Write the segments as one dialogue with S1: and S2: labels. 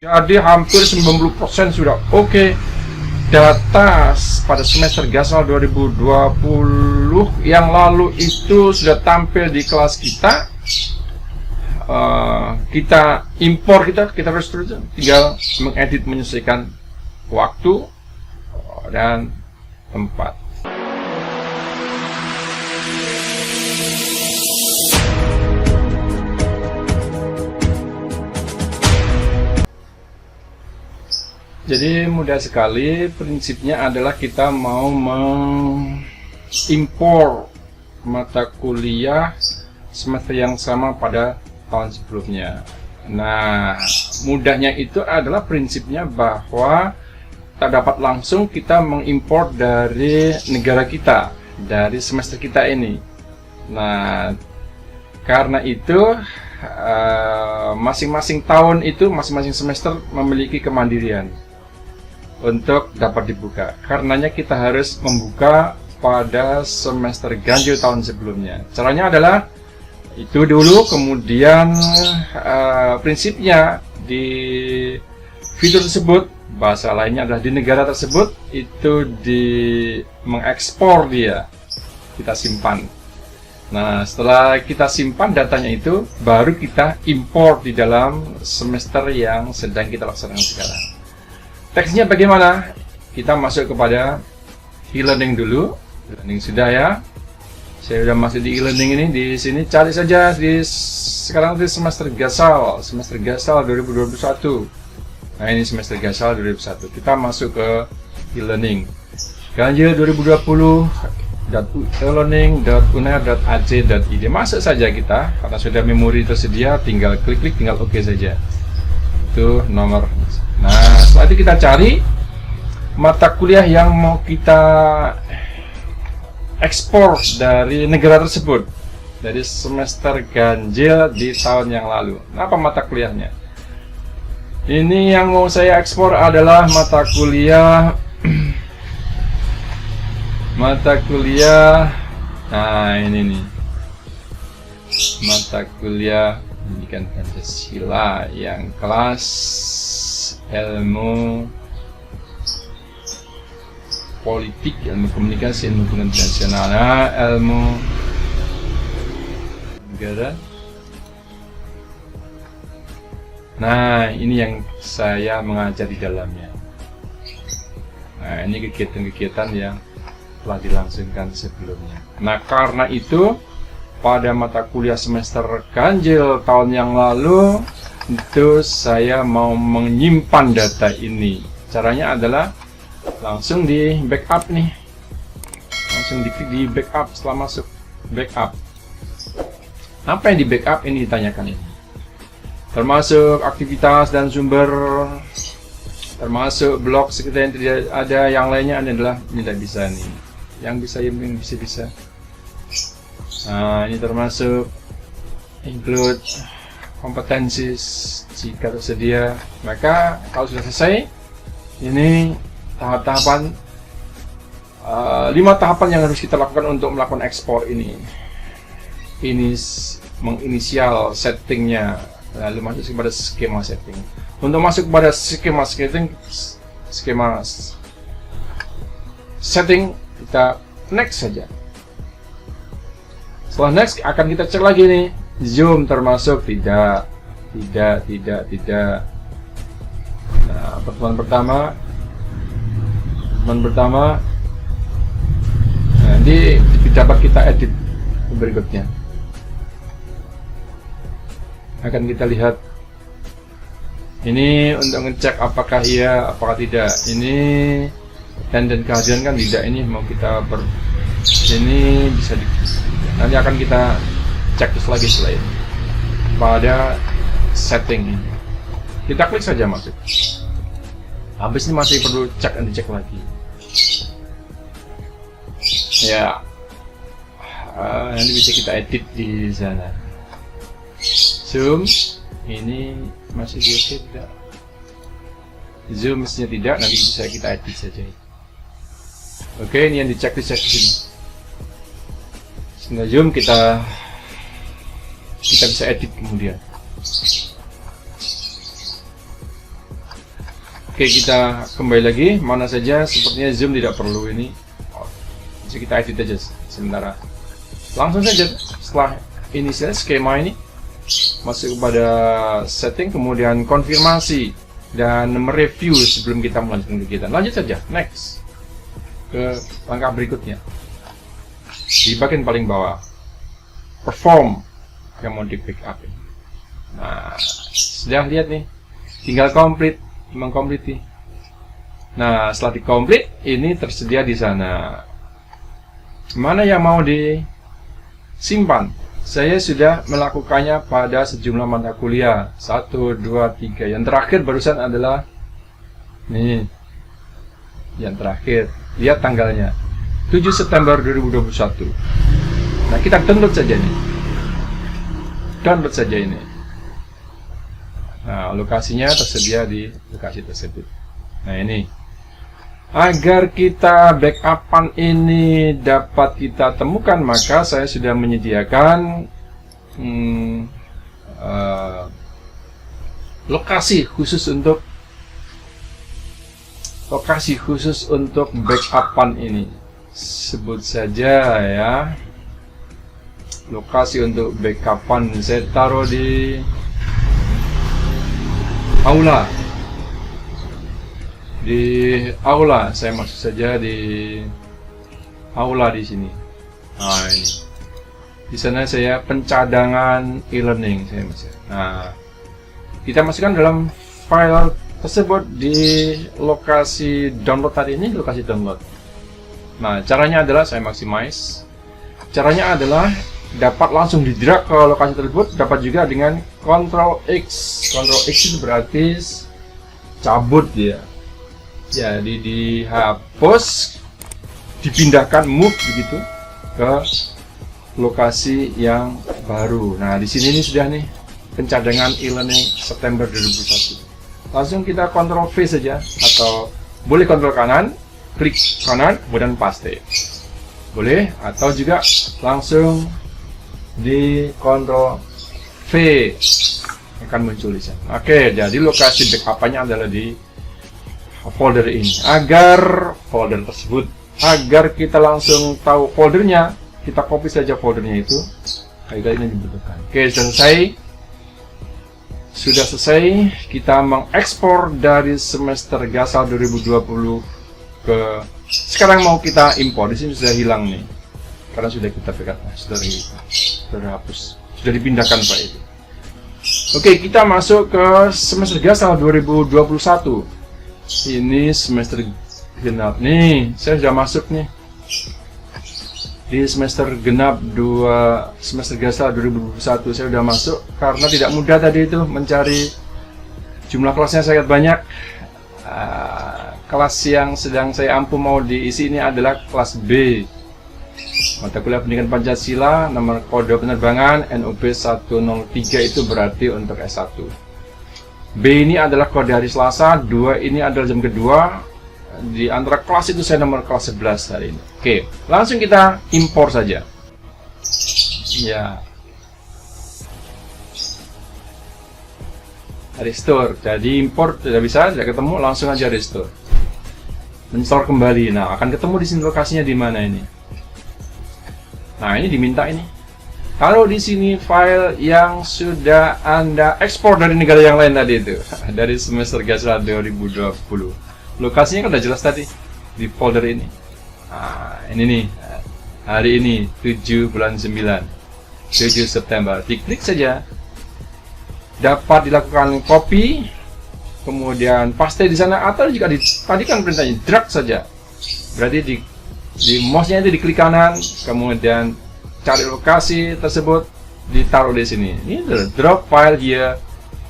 S1: Jadi hampir 90% sudah oke. Data pada semester gasal 2020 yang lalu itu sudah tampil di kelas kita. Kita impor, kita harus tinggal mengedit, menyesuaikan waktu dan tempat. Jadi mudah sekali, prinsipnya adalah kita mau mengimpor mata kuliah semester yang sama pada tahun sebelumnya. Nah, mudahnya itu adalah prinsipnya bahwa tak dapat langsung kita mengimpor dari negara kita, dari semester kita ini. Nah, karena itu masing-masing tahun itu, masing-masing semester memiliki kemandirian untuk dapat dibuka. Karenanya kita harus membuka pada semester ganjil tahun sebelumnya. Caranya adalah itu dulu, kemudian prinsipnya di fitur tersebut, bahasa lainnya adalah di negara tersebut itu mengekspor dia, kita simpan. Nah, setelah kita simpan datanya itu, baru kita import di dalam semester yang sedang kita laksanakan sekarang. Teksnya bagaimana? Kita masuk kepada e-learning dulu. E-learning sudah ya. Saya sudah masuk di e-learning ini. Di sini cari saja sekarang di semester gasal 2021. Nah, ini semester gasal 2021. Kita masuk ke e-learning. Ganjil 2020 e-learning.unair.ac.id. Masuk saja kita, karena sudah memori tersedia, tinggal klik, tinggal oke saja. Itu nomor. Nah, setelah itu kita cari mata kuliah yang mau kita ekspor dari negara tersebut, dari semester ganjil di tahun yang lalu. Nah, apa mata kuliahnya? Ini yang mau saya ekspor adalah mata kuliah nah ini nih, mata kuliah Pendidikan Pancasila yang kelas ilmu politik, ilmu komunikasi, ilmu internasional, ilmu negara. Nah, ini yang saya mengajar di dalamnya. Nah, ini kegiatan-kegiatan yang telah dilangsungkan sebelumnya. Nah, karena itu pada mata kuliah semester ganjil tahun yang lalu itu saya mau menyimpan data ini. Caranya adalah langsung di backup nih. Langsung diklik di backup. Setelah masuk backup, apa yang di backup ini ditanyakan ini. Termasuk aktivitas dan sumber, termasuk blog sekitar yang tidak ada, yang lainnya adalah tidak bisa nih. Yang bisa, yang bisa. Nah, ini termasuk include kompetensi jika tersedia. Maka kalau sudah selesai, ini tahap-tahapan 5 tahapan yang harus kita lakukan untuk melakukan ekspor ini. Ini menginisial settingnya, lalu masuk kepada skema setting. Untuk masuk kepada skema setting, kita next saja. Setelah next, akan kita cek lagi nih, zoom termasuk tidak. Nah, pertemuan pertama nanti dapat kita edit berikutnya. Akan kita lihat ini untuk ngecek apakah iya, apakah tidak. Ini dan kehadiran kan tidak, ini mau kita ini bisa nanti akan kita cek terus lagi setelah ini pada setting ini. Kita klik saja masuk. Habis ini masih perlu cek dan dicek lagi. Ya, nanti bisa kita edit di sana. Zoom ini masih oke tidak? Zoom mestinya tidak, nanti bisa kita edit saja. Oke, ini yang dicek di sini. Setelah zoom kita bisa edit kemudian. Oke, kita kembali lagi. Mana saja, sepertinya zoom tidak perlu ini. Jadi kita edit aja sementara. Langsung saja setelah initial skema ini masuk kepada setting, kemudian konfirmasi dan mereview sebelum kita melanjutkan kegiatan. Lanjut saja, next ke langkah berikutnya. Di bagian paling bawah, perform yang mau di backup. Nah, sudah lihat nih, tinggal complete, mengcomplete. Nah, setelah di-complete, ini tersedia di sana. Mana yang mau disimpan? Saya sudah melakukannya pada sejumlah mata kuliah 1, 2, 3. Yang terakhir barusan adalah nih. Yang terakhir, lihat tanggalnya 7 September 2021. Nah, kita download saja nih. Download saja ini. Nah, lokasinya tersedia di lokasi tersebut. Nah, ini. Agar kita backupan ini dapat kita temukan, maka saya sudah menyediakan lokasi khusus untuk backupan ini. Sebut saja ya, lokasi untuk backupan saya taruh di aula. Saya masuk saja di aula di sini. Nah, ini di sana saya pencadangan e-learning saya masuk. Nah, kita masukkan dalam file tersebut di lokasi download tadi ini, lokasi download. Nah, caranya adalah saya maximize. Caranya adalah dapat langsung di drag ke lokasi tersebut, dapat juga dengan Ctrl X. Ctrl X itu berarti cabut dia. Jadi dihapus, dipindahkan, move begitu ke lokasi yang baru. Nah, di sini ini sudah nih pencadangan e-learning September 2021. Langsung kita Ctrl V saja, atau boleh Ctrl kanan, klik kanan, kemudian paste. Boleh, atau juga langsung di Ctrl V akan muncul di sana. Oke, jadi lokasi backup-nya adalah di folder ini. Agar kita langsung tahu foldernya, kita copy saja foldernya itu. Kayak ini dibutuhkan. Oke, sudah selesai. Kita mengekspor dari semester Gasal 2020 ke sekarang mau kita impor. Di sini sudah hilang nih, karena sudah kita backup, sudah hapus, sudah dipindahkan Pak itu. Oke, kita masuk ke semester Gasal 2021. Ini semester genap nih, saya sudah masuk nih di semester genap 2 semester Gasal 2021. Saya sudah masuk karena tidak mudah tadi itu mencari, jumlah kelasnya sangat banyak. Kelas yang sedang saya ampu mau diisi ini adalah kelas B, mata kuliah pendidikan Pancasila, nomor kode penerbangan NUP 103, itu berarti untuk S1. B ini adalah kode hari Selasa, 2 ini adalah jam kedua. Di antara kelas itu saya nomor kelas 11 hari ini. Oke, langsung kita impor saja. Ya. Restore. Jadi import tidak bisa, tidak ketemu, langsung aja restore. Install kembali. Nah, akan ketemu di sini lokasinya di mana ini. Nah, ini diminta ini. Kalau di sini file yang sudah Anda ekspor dari negara yang lain tadi itu, dari semester Gasal 2020. Lokasinya kan udah jelas tadi di folder ini. Nah, ini nih. Hari ini 7 bulan 9. 7 September. Diklik saja. Dapat dilakukan copy, kemudian paste di sana, atau juga tadi kan perintahnya drag saja. Berarti di mouse-nya itu diklik kanan, kemudian cari lokasi tersebut, ditaruh di sini. Ini drop file here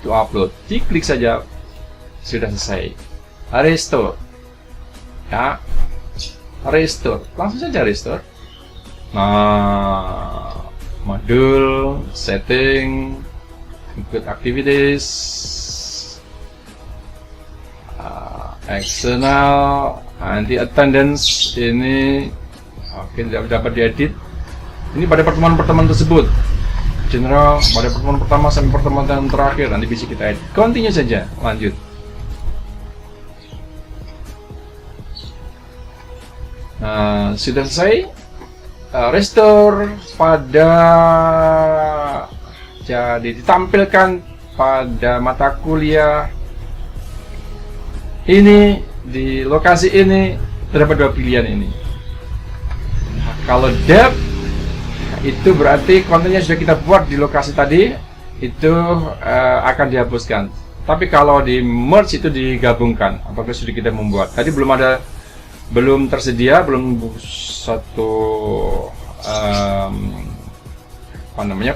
S1: to upload. Diklik saja, sudah selesai. Restore. Ya, restore. Langsung saja restore. Nah, modul, setting, include activities, external, anti attendance ini. Oke, tidak dapat diedit. Ini pada pertemuan-pertemuan tersebut, general pada pertemuan pertama sampai pertemuan yang terakhir. Nanti bisa kita edit. Continue saja, lanjut. Nah, sudah selesai. Restore pada, jadi ditampilkan pada mata kuliah ini di lokasi ini terdapat dua pilihan ini. Nah, kalau depth itu berarti kontennya sudah kita buat di lokasi tadi, itu akan dihapuskan. Tapi kalau di merge itu digabungkan, apakah sudah kita membuat. Tadi belum tersedia, belum satu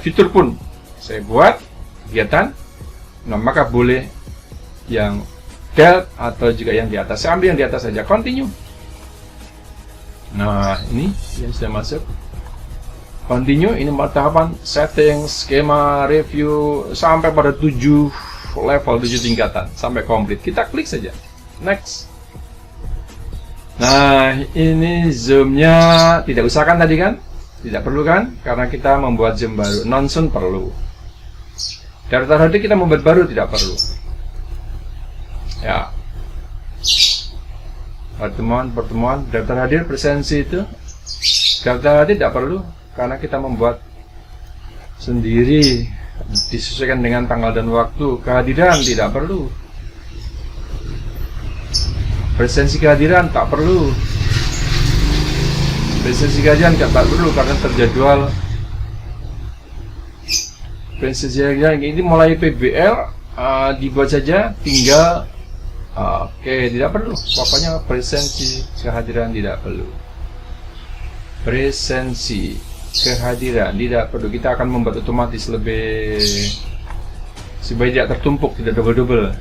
S1: fitur pun saya buat kegiatan. Nah, maka boleh yang depth atau juga yang di atas. Saya ambil yang di atas saja, continue. Nah, ini yang sudah masuk. Continue, ini tahapan setting, skema, review, sampai pada 7 level, 7 tingkatan, sampai komplit. Kita klik saja, next. Nah, ini zoomnya tidak usah kan tadi kan? Tidak perlu kan? Karena kita membuat zoom baru, non-zoom perlu. Daftar hadir kita membuat baru, tidak perlu. Ya, pertemuan, daftar hadir, presensi itu. Daftar hadir tidak perlu, karena kita membuat sendiri, disesuaikan dengan tanggal dan waktu. Kehadiran tidak perlu. Presensi kehadiran tak perlu. Presensi kehadiran tak perlu karena terjadwal. Presensi kehadiran ini mulai PBL dibuat saja, tinggal. Oke, tidak perlu. Pokoknya presensi kehadiran tidak perlu. Presensi kehadiran tidak perlu. Kita akan membuat otomatis lebih supaya tidak tertumpuk, tidak double-double.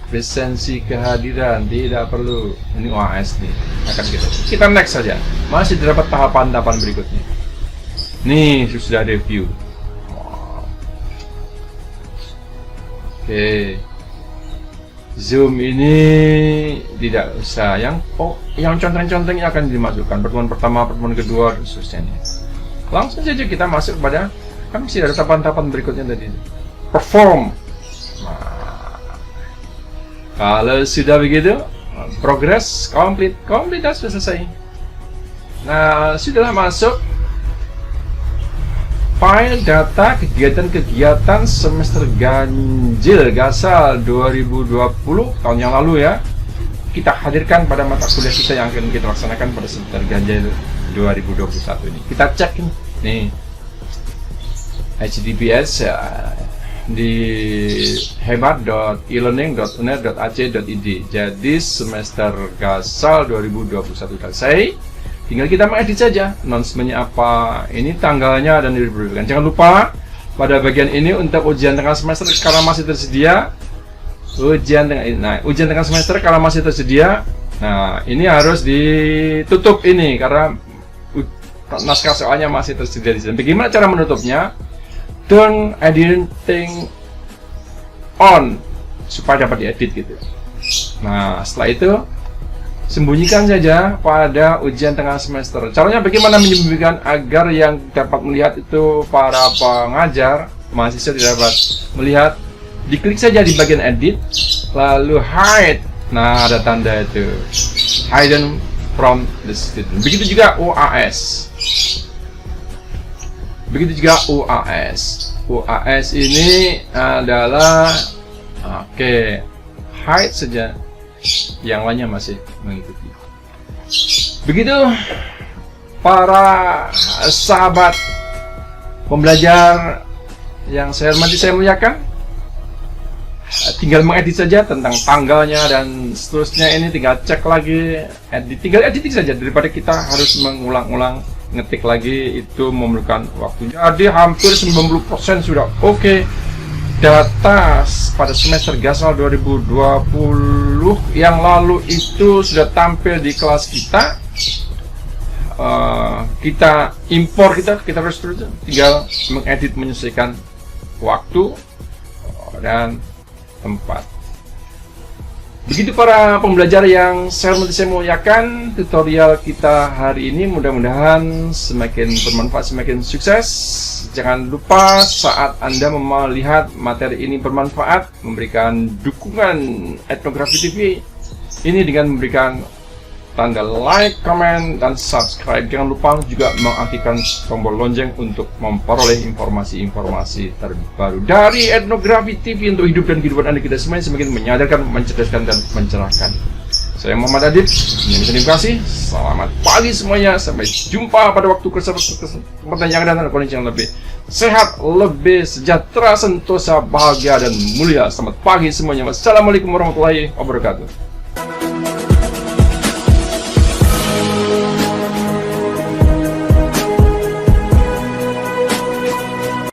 S1: Presensi kehadiran tidak perlu. Ini OAS nih, akan kita next saja. Masih terdapat tahapan-tahapan berikutnya. Nih sudah review. Oke. Zoom ini tidak usah, yang conteng-contengnya akan dimasukkan, pertemuan pertama, pertemuan kedua, dan seterusnya. Langsung saja kita masuk pada, kan masih ada tahapan-tahapan berikutnya tadi. Perform. Nah, kalau sudah begitu, progress, complete sudah selesai. Nah, sudah masuk file data kegiatan-kegiatan semester ganjil Gasal 2020 tahun yang lalu ya, kita hadirkan pada mata kuliah kita yang akan kita laksanakan pada semester ganjil 2021 ini. Kita cek nih HTTPS ya, di hebat.elearning.uner.ac.id. Jadi semester Gasal 2021 selesai. Tinggal kita mengedit saja, announcement-nya apa, ini tanggalnya dan diberikan. Jangan lupa pada bagian ini untuk ujian tengah semester kalau masih tersedia, ujian tengah semester kalau masih tersedia. Nah, ini harus ditutup ini karena naskah soalnya masih tersedia di sini. Bagaimana cara menutupnya? Turn editing on supaya dapat diedit gitu. Nah, setelah itu sembunyikan saja pada ujian tengah semester. Caranya bagaimana menyembunyikan agar yang dapat melihat itu para pengajar, mahasiswa tidak dapat melihat? Diklik saja di bagian edit, lalu hide. Nah, ada tanda itu, hidden from the student. Begitu juga UAS. Begitu juga UAS. UAS ini adalah hide saja. Yang lainnya masih mengikuti. Begitu para sahabat pembelajar yang saya hormati, saya muliakan, tinggal mengedit saja tentang tanggalnya dan seterusnya. Ini tinggal cek lagi, tinggal editing saja daripada kita harus mengulang-ulang ngetik lagi, itu memerlukan waktu. Jadi hampir 90% sudah oke. Data pada semester Gasal 2020 yang lalu itu sudah tampil di kelas kita. Kita impor, kita harus tinggal mengedit, menyesuaikan waktu dan tempat. Begitu para pembelajar yang saya muliakan, tutorial kita hari ini mudah-mudahan semakin bermanfaat, semakin sukses. Jangan lupa saat Anda melihat materi ini bermanfaat, memberikan dukungan Etnografi TV ini dengan memberikan tanda like, comment, dan subscribe. Jangan lupa juga mengaktifkan tombol lonceng untuk memperoleh informasi-informasi terbaru dari Etnografi TV untuk hidup dan kehidupan Anda kita semuanya semakin menyadarkan, mencerdaskan, dan mencerahkan. Saya Muhammad Adib, terima kasih. Selamat pagi semuanya. Sampai jumpa pada waktu kesempatan yang datang. Kondisi yang lebih sehat, lebih sejahtera, sentosa, bahagia, dan mulia. Selamat pagi semuanya. Wassalamualaikum warahmatullahi wabarakatuh.